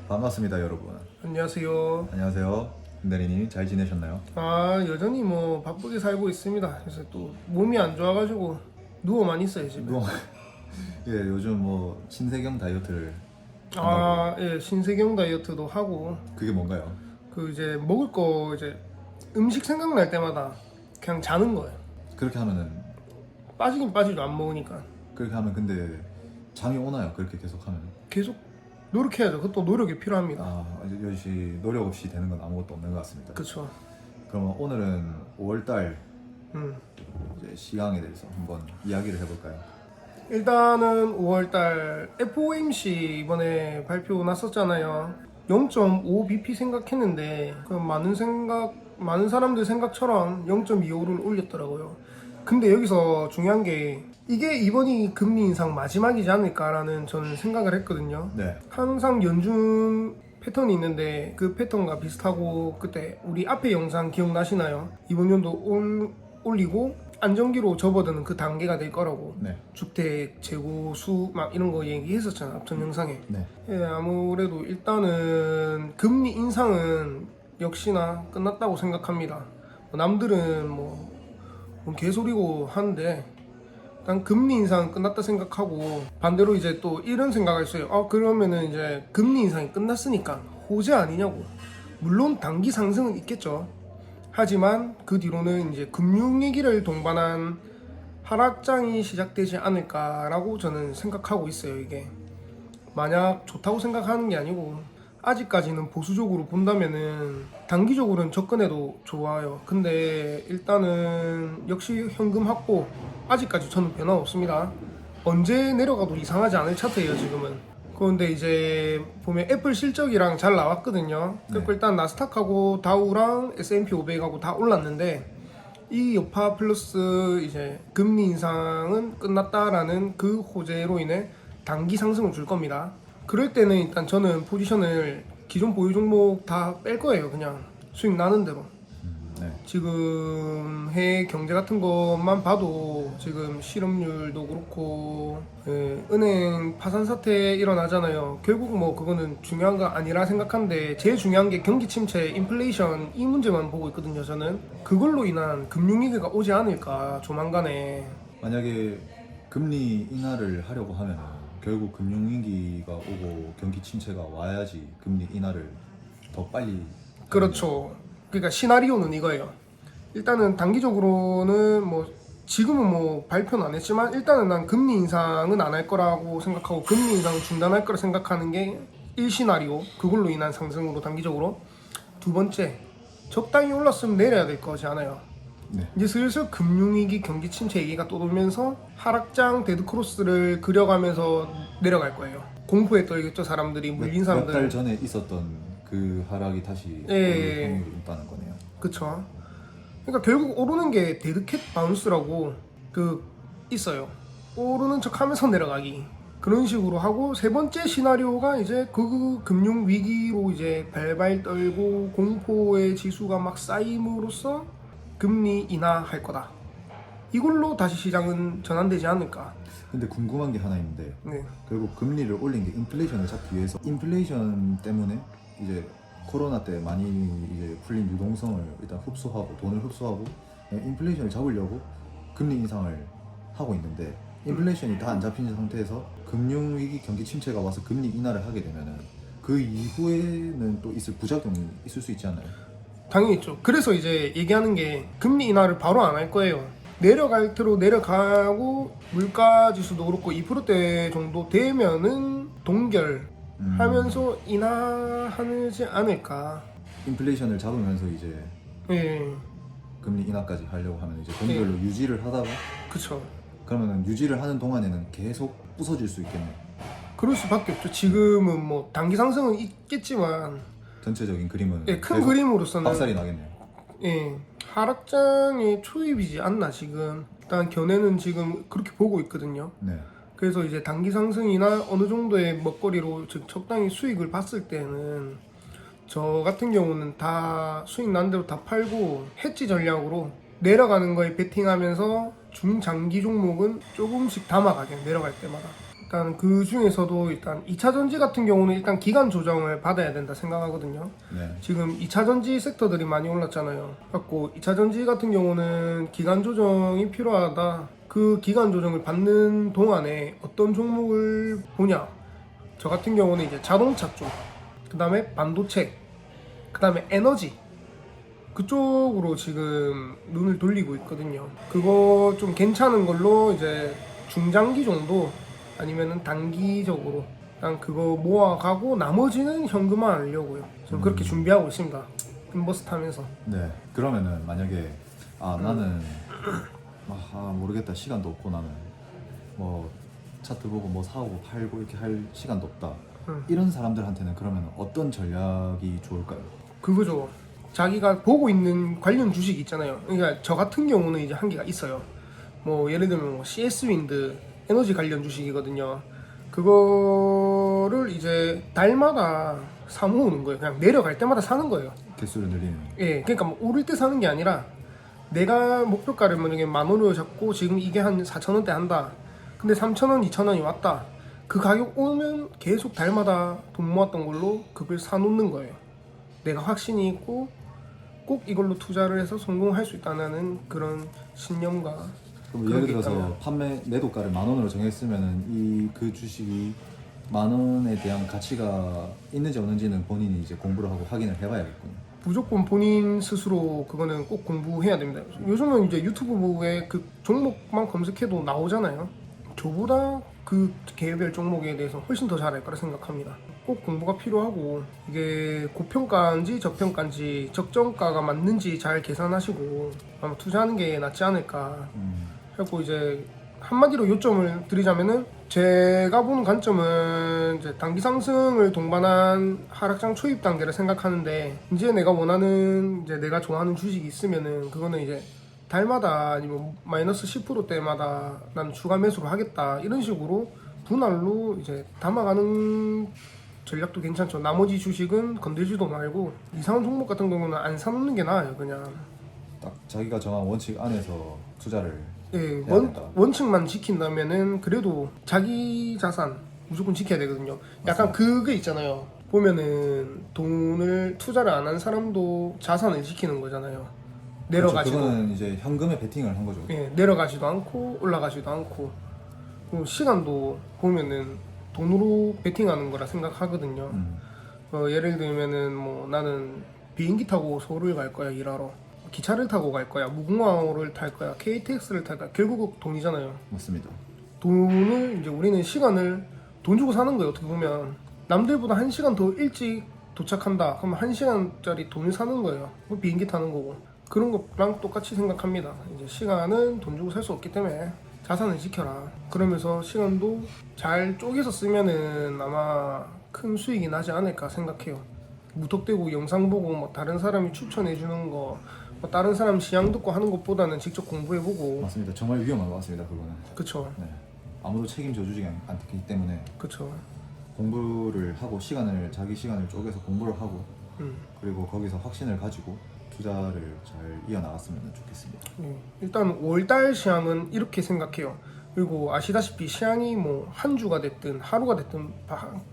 반갑습니다, 여러분. 안녕하세요. 안녕하세요. 김대리님 잘 지내셨나요? 여전히 뭐 바쁘게 살고 있습니다. 그래서 또 몸이 안 좋아가지고 누워만 있어요 집에. 예, 요즘 뭐 신세경 다이어트를 예, 신세경 다이어트도 하고 그게 뭔가요? 그 이제 먹을 거 이제 음식 생각날 때마다 그냥 자는 거예요. 그렇게 하면은 빠지긴 빠지죠 안 먹으니까. 그렇게 하면 근데 잠이 오나요? 그렇게 계속 하면? 계속 노력해야죠. 그것도 노력이 필요합니다. 이제 역시 노력 없이 되는 건 아무것도 없는 것 같습니다. 그렇죠. 그러면 오늘은 5월달 음. 이제 시황에 대해서 한번 이야기를 해볼까요? 일단은 5월달 FOMC 이번에 발표 났었잖아요. 0.5bp 생각했는데 그 많은 사람들 생각처럼 0.25를 올렸더라고요. 근데 여기서 중요한 게 이게 이번이 금리 인상 마지막이지 않을까라는 저는 생각을 했거든요. 네. 항상 연준 패턴이 있는데 그 패턴과 비슷하고 그때 우리 앞에 영상 기억나시나요? 이번 연도 올리고 안정기로 접어드는 그 단계가 될 거라고. 네. 주택 재고 수 막 이런 거 얘기했었잖아 앞전 영상에. 네. 예, 아무래도 일단은 금리 인상은 역시나 끝났다고 생각합니다. 남들은 뭔 개소리고 하는데 일단 금리 인상은 끝났다 생각하고, 반대로 이제 또 이런 생각을 했어요. 그러면은 이제 금리 인상이 끝났으니까 호재 아니냐고. 물론 단기 상승은 있겠죠. 하지만 그 뒤로는 이제 금융위기를 동반한 하락장이 시작되지 않을까라고 저는 생각하고 있어요. 이게 만약 좋다고 생각하는 게 아니고, 아직까지는 보수적으로 본다면은 단기적으로는 접근해도 좋아요. 근데 일단은 역시 현금 확보 아직까지 저는 변화 없습니다. 언제 내려가도 이상하지 않을 차트예요 지금은. 그런데 이제 보면 애플 실적이랑 잘 나왔거든요. 그리고 일단 나스닥하고 다우랑 S&P 500하고 다 올랐는데, 이 여파 플러스 이제 금리 인상은 끝났다라는 그 호재로 인해 단기 상승을 줄 겁니다. 그럴 때는 일단 저는 포지션을 기존 보유 종목 다 뺄 거예요. 그냥 수익 나는 대로. 네. 지금 해외 경제 같은 것만 봐도 지금 실업률도 그렇고, 은행 파산 사태 일어나잖아요. 결국 뭐 그거는 중요한 거 아니라 생각하는데, 제일 중요한 게 경기 침체, 인플레이션 이 문제만 보고 있거든요. 저는 그걸로 인한 금융위기가 오지 않을까 조만간에. 만약에 금리 인하를 하려고 하면은 결국 금융위기가 오고 경기 침체가 와야지 금리 인하를 더 빨리. 그렇죠. 그러니까 시나리오는 이거예요. 일단은 단기적으로는 뭐 지금은 뭐 발표는 안 했지만, 일단은 난 금리 인상은 안 할 거라고 생각하고 금리 인상을 중단할 거라 생각하는 게 1시나리오, 그걸로 인한 상승으로 단기적으로. 두 번째, 적당히 올랐으면 내려야 될 거지 않아요. 네. 이제 슬슬 금융위기, 경기 침체 얘기가 또 돌면서 하락장 데드크로스를 그려가면서 내려갈 거예요. 공포에 떨겠죠 사람들이, 물린 사람들. 몇 달 전에 있었던 그 하락이 다시 오를 확률이 있다는 거네요. 그쵸. 그러니까 결국 오르는 게 데드캣 바운스라고 있어요. 오르는 척 하면서 내려가기. 그런 식으로 하고, 세 번째 시나리오가 이제 그 금융 위기로 이제 발발 떨고 공포의 지수가 막 쌓임으로써 금리 인하할 거다. 이걸로 다시 시장은 전환되지 않을까. 근데 궁금한 게 하나 있는데, 네. 결국 금리를 올린 게 인플레이션을 잡기 위해서, 인플레이션 때문에 이제 코로나 때 많이 이제 풀린 유동성을 일단 흡수하고 돈을 흡수하고 인플레이션을 잡으려고 금리 인상을 하고 있는데, 인플레이션이 다 안 잡힌 상태에서 금융위기 경기 침체가 와서 금리 인하를 하게 되면은 그 이후에는 또 있을 부작용이 있을 수 있지 않나요? 당연히 있죠. 그래서 이제 얘기하는 게 금리 인하를 바로 안 할 거예요. 내려갈 대로 내려가고, 물가 지수도 그렇고 2%대 정도 되면은 동결하면서 인하하지 않을까. 인플레이션을 잡으면서 이제 예, 금리 인하까지 하려고 하면 이제 동결로 유지를 하다가, 그쵸. 그러면은 유지를 하는 동안에는 계속 부서질 수 있겠네요. 그럴 수밖에 없죠. 지금은 뭐 단기 상승은 있겠지만, 전체적인 그림은 큰 계속 그림으로서는 박살이 나겠네요. 하락장의 초입이지 않나 지금. 일단 견해는 지금 그렇게 보고 있거든요. 네. 그래서 이제 단기 상승이나 어느 정도의 먹거리로 즉 적당히 수익을 봤을 때는, 저 같은 경우는 다 수익 난 대로 다 팔고 해지 전략으로 내려가는 거에 베팅하면서 중장기 종목은 조금씩 담아가게, 내려갈 때마다. 일단 그 중에서도 일단 2차 전지 같은 경우는 일단 기간 조정을 받아야 된다 생각하거든요. 네. 지금 2차 전지 섹터들이 많이 올랐잖아요. 그래갖고 2차 전지 같은 경우는 기간 조정이 필요하다. 그 기간 조정을 받는 동안에 어떤 종목을 보냐? 저 같은 경우는 이제 자동차 쪽, 그 다음에 반도체, 그 다음에 에너지 그쪽으로 지금 눈을 돌리고 있거든요. 그거 좀 괜찮은 걸로 이제 중장기 정도 아니면은 단기적으로 그냥 그거 모아가고 나머지는 현금화 하려고요. 지금 그렇게 준비하고 있습니다. 인버스 타면서. 네. 그러면은 만약에 나는 모르겠다, 시간도 없고 나는 뭐 차트 보고 뭐 사고 팔고 이렇게 할 시간도 없다. 이런 사람들한테는 그러면 어떤 전략이 좋을까요? 그거죠. 자기가 보고 있는 관련 주식 있잖아요. 그러니까 저 같은 경우는 이제 한계가 있어요. 뭐 예를 들면 뭐 CS 윈드 에너지 관련 주식이거든요. 그거를 이제 달마다 사 모으는 거예요. 그냥 내려갈 때마다 사는 거예요. 개수를 늘리는. 예, 그러니까 뭐 오를 때 사는 게 아니라 내가 목표가를 만약에 10,000원으로 잡고 지금 이게 한 4,000원대 한다. 근데 3,000원, 2,000원이 왔다. 그 가격 오면 계속 달마다 돈 모았던 걸로 그걸 사놓는 거예요. 내가 확신이 있고 꼭 이걸로 투자를 해서 성공할 수 있다는 그런 신념과 그럼 그런 예를 게 들어서 있다면. 판매 매도가를 10,000원으로 정했으면은 이 그 주식이 10,000원에 대한 가치가 있는지 없는지는 본인이 이제 공부를 하고 확인을 해봐야겠군요. 무조건 본인 스스로 그거는 꼭 공부해야 됩니다. 요즘은 이제 유튜브에 그 종목만 검색해도 나오잖아요. 저보다 그 개별 종목에 대해서 훨씬 더 잘할 거라 생각합니다. 꼭 공부가 필요하고 이게 고평가인지 저평가인지 적정가가 맞는지 잘 계산하시고 아마 투자하는 게 낫지 않을까 하고 이제 한마디로 요점을 드리자면은 제가 보는 관점은 이제 단기 상승을 동반한 하락장 초입 단계를 생각하는데 이제 내가 원하는 이제 내가 좋아하는 주식이 있으면은 그거는 이제 달마다 아니면 마이너스 10%대마다 난 추가 매수를 하겠다 이런 식으로 분할로 이제 담아가는 전략도 괜찮죠. 나머지 주식은 건들지도 말고 이상한 종목 같은 경우는 안 사놓는 게 나아요. 그냥 딱 자기가 정한 원칙 안에서 투자를 예, 해야 된다. 원칙만 지킨다면은 그래도 자기 자산 무조건 지켜야 되거든요. 약간 그게 있잖아요. 보면은 돈을 투자를 안 한 사람도 자산을 지키는 거잖아요. 내려가지도 그렇죠. 그거는 이제 현금에 베팅을 한 거죠. 예, 내려가지도 않고 올라가지도 않고 그리고 시간도 보면은 돈으로 베팅하는 거라 생각하거든요. 예를 들면은 뭐 나는 비행기 타고 서울을 갈 거야 일하러. 기차를 타고 갈 거야, 무궁화호를 탈 거야, KTX를 탈 거야. 결국 돈이잖아요. 맞습니다. 돈을 이제 우리는 시간을 돈 주고 사는 거예요. 어떻게 보면 남들보다 1시간 더 일찍 도착한다. 그러면 1시간짜리 돈을 사는 거예요. 뭐 비행기 타는 거고 그런 거랑 똑같이 생각합니다. 이제 시간은 돈 주고 살 수 없기 때문에 자산을 지켜라. 그러면서 시간도 잘 쪼개서 쓰면은 아마 큰 수익이 나지 않을까 생각해요. 무턱대고 영상 보고 뭐 다른 사람이 추천해 주는 거, 뭐 다른 사람 시향 듣고 하는 것보다는 직접 공부해보고. 맞습니다. 정말 위험한 것 같습니다. 그거는. 그쵸. 네. 아무도 책임져 주지 않기 때문에 그쵸. 공부를 하고 자기 시간을 쪼개서 공부를 하고 그리고 거기서 확신을 가지고 투자를 잘 이어나갔으면 좋겠습니다. 일단 5월달 시향은 이렇게 생각해요. 그리고 아시다시피 시향이 뭐 한 주가 됐든 하루가 됐든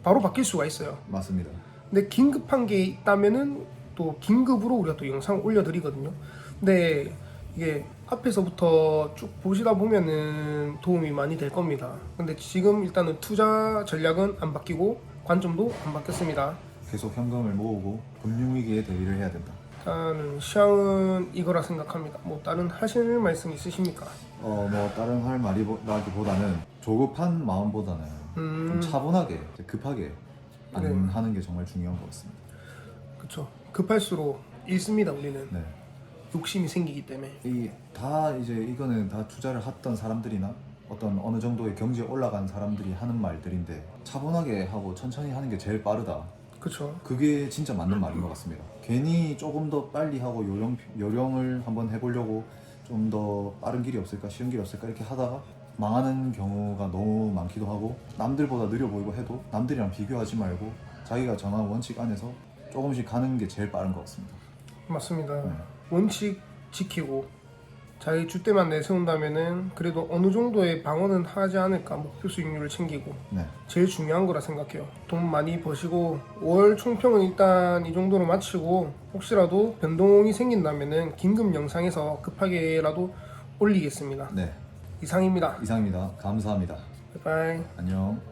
바로 바뀔 수가 있어요. 맞습니다. 근데 긴급한 게 있다면은 또 긴급으로 우리가 또 영상 올려드리거든요. 근데 이게 앞에서부터 쭉 보시다 보면은 도움이 많이 될 겁니다. 근데 지금 일단은 투자 전략은 안 바뀌고 관점도 안 바뀌었습니다. 계속 현금을 모으고 금융위기에 대비를 해야 된다. 일단은 시향은 이거라 생각합니다. 뭐 다른 하실 말씀 있으십니까? 뭐 다른 할 말이라기보다는 조급한 마음보다는 좀 차분하게 급하게 안 네. 하는 게 정말 중요한 것 같습니다. 그쵸. 급할수록 잃습니다. 우리는 네. 욕심이 생기기 때문에. 이거는 다 투자를 했던 사람들이나 어떤 어느 정도의 경지에 올라간 사람들이 하는 말들인데 차분하게 하고 천천히 하는 게 제일 빠르다. 그쵸. 그게 진짜 맞는 말인 것 같습니다. 괜히 조금 더 빨리 하고 요령을 한번 해보려고 좀 더 빠른 길이 없을까 쉬운 길이 없을까 이렇게 하다가 망하는 경우가 너무 많기도 하고 남들보다 느려 보이고 해도 남들이랑 비교하지 말고 자기가 정한 원칙 안에서 조금씩 가는 게 제일 빠른 것 같습니다. 맞습니다. 네. 원칙 지키고 자기 주대만 내세운다면은 그래도 어느 정도의 방어는 하지 않을까. 목표 수익률을 챙기고 네. 제일 중요한 거라 생각해요. 돈 많이 버시고 월 총평은 일단 이 정도로 마치고 혹시라도 변동이 생긴다면은 긴급 영상에서 급하게라도 올리겠습니다. 네. 이상입니다. 이상입니다. 감사합니다. 바이바이. 안녕.